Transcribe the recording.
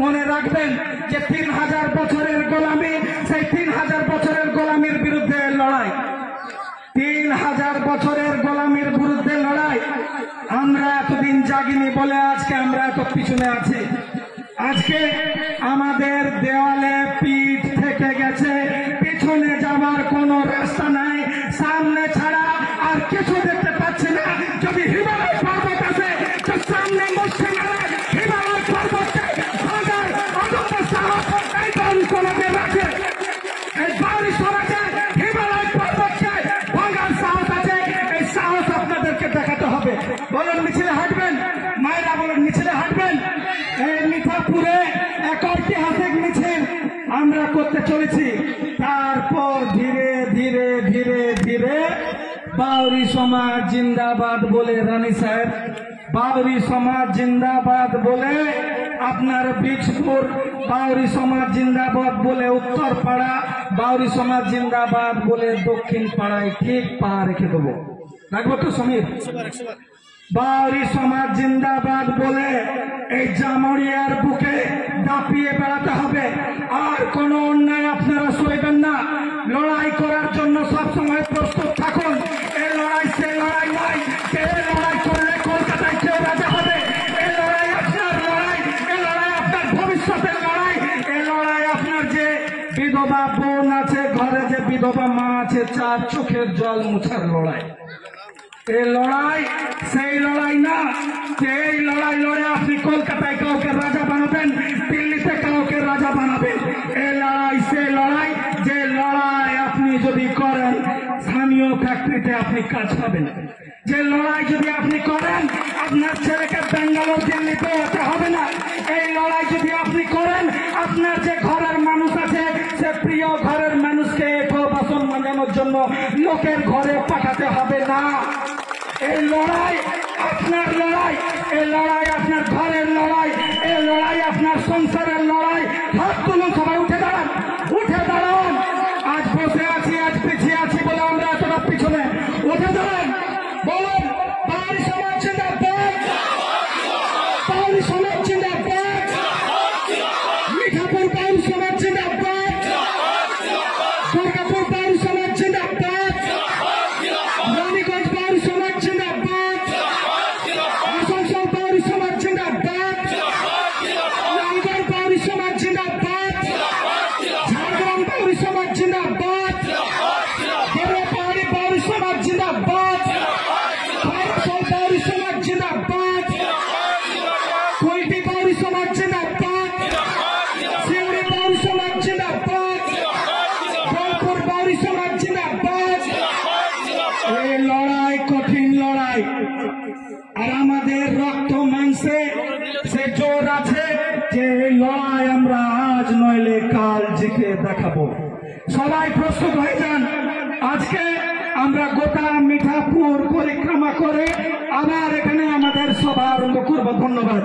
মনে রাখবেন যে 3000 বছরের গোলামি, সেই 3000 বছরের গোলামির বিরুদ্ধে লড়াই, 3000 বছরের গোলামির বিরুদ্ধে লড়াই। আমরা এতদিন জাগিনি বলে আজকে আমরা এত পিছনে আছি। আজকে আমাদের দেওয়ালে পিঠ থেকে গেছে, পিছনে যাবার কোনো রাস্তা নাই, সামনে ছাড়া আর কিছু দেখতে পাচ্ছি না। যদি হিমালয় পর্বত আছে তো সামনে মুসলিম হিমালয় পর্বতকে ভাঙার অন্তত সাহস এই বাউরি সমাজে রাখে, এই বাউরি সমাজে হিমালয় পর্বতকে ভাঙার সাহস আছে। এই সাহস আপনাদেরকে দেখাতে হবে। বলেন মিছিলে হাঁটবেন, মায়েরা বলেন মিছিলে হাঁটবেন। এই মিঠাপুরে এক ঐতিহাসিক মিছিল আমরা করতে চলেছি। তারপর ধীরে ধীরে ধীরে ধীরে বাউরি সমাজ জিন্দাবাদ বলে, রানী সাহেব বাউরি সমাজ জিন্দাবাদ বলে আপনার বীজপুর, বাউরি সমাজ জিন্দাবাদ বলে উত্তর পাড়া, বাউরি সমাজ জিন্দাবাদ বলে দক্ষিণ পাড়ায় ঠিক পা রেখে দেবো। রাখবো তো সমীর? বাউরি সমাজ জিন্দাবাদ বলে এই জামুরিয়ার বুকে দাপিয়ে বেড়াতে হবে। আর কোন অন্যায় আপনারা সইবেন না। লড়াই করার জন্য সবসময় প্রস্তুত থাকুন। এই লড়াই সে লড়াই নয় যে লড়াই করলে কলকাতায় কেউ রাজা হবে। এই লড়াই আপনার লড়াই, এই লড়াই আপনার ভবিষ্যতের লড়াই। এই লড়াই আপনার যে বিধবা বোন আছে, ঘরে যে বিধবা মা আছে, 4 চোখের জল মুছার লড়াই। এই লড়াই সেই লড়াই না যে এই লড়াই লড়ে আপনি কলকাতায় কাউকে রাজা বানাবেন, দিল্লিতে কাউকে রাজা বানাবেন। এই লড়াই সেই লড়াই যে লড়াই আপনি যদি করেন স্থানীয় ফ্যাক্টরিতে আপনি কাজ পাবেন। যে লড়াই যদি আপনি করেন আপনার ছেলেকে বেঙ্গালোর দিল্লিতে যেতে হবে না। এই লড়াই যদি আপনি করেন আপনার যে ঘরের মানুষ আছে সে প্রিয় ঘরের মানুষকে একটু বাসন মাজানোর জন্য লোকের ঘরে পাঠাতে হবে না। এই লড়াই আপনার লড়াই, এই লড়াই আপনার ঘরের লড়াই, এই লড়াই আপনার সংসারের লড়াই। হাত তুলুন সবাই, উঠে দাঁড়ান, উঠে দাঁড়ান। আজ বসে আছি, আজ পিছিয়ে আছি বলে আমরা এতটা পিছনে। উঠে দাঁড়ান, বলুন বাউরি সমাজ জিন্দাবাদ, বাউরি সমাজ জিন্দাবাদ, মিঠাপুর বাউরি সমাজ জিন্দাবাদ, দুর্গাপুর বাউরি সমাজ জিন্দাবাদ, রানীগঞ্জ বাউরি সমাজ জিন্দাবাদ, আসানসোল বাউরি সমাজ জিন্দাবাদ, লালগড় বাউরি সমাজ জিন্দাবাদ, ঝাড়গ্রাম বাউরি সমাজ জিন্দাবাদ, দেবপাহাড়ি বাউরি সমাজ জিন্দাবাদ, খড়গপুর বাউরি সমাজ জিন্দাবাদ, কুলটি বাউরি সমাজ জিন্দাবাদ, সিউড়ি বাউরি সমাজ জিন্দাবাদ, বোলপুর বাউরি সমাজ জিন্দাবাদ। এই লড়াই কঠিন লড়াই, আর আমাদের রক্ত মাংসে সে জোর আছে যে এই লড়াই আমরা আজ নইলে কাল জিতে দেখাবো। সবাই প্রস্তুত হয়ে যান। আজকে আমরা গোটা মিঠাপুর পরিক্রমা করে আবার এখানে আমাদের সভা আরম্ভ করবো। ধন্যবাদ।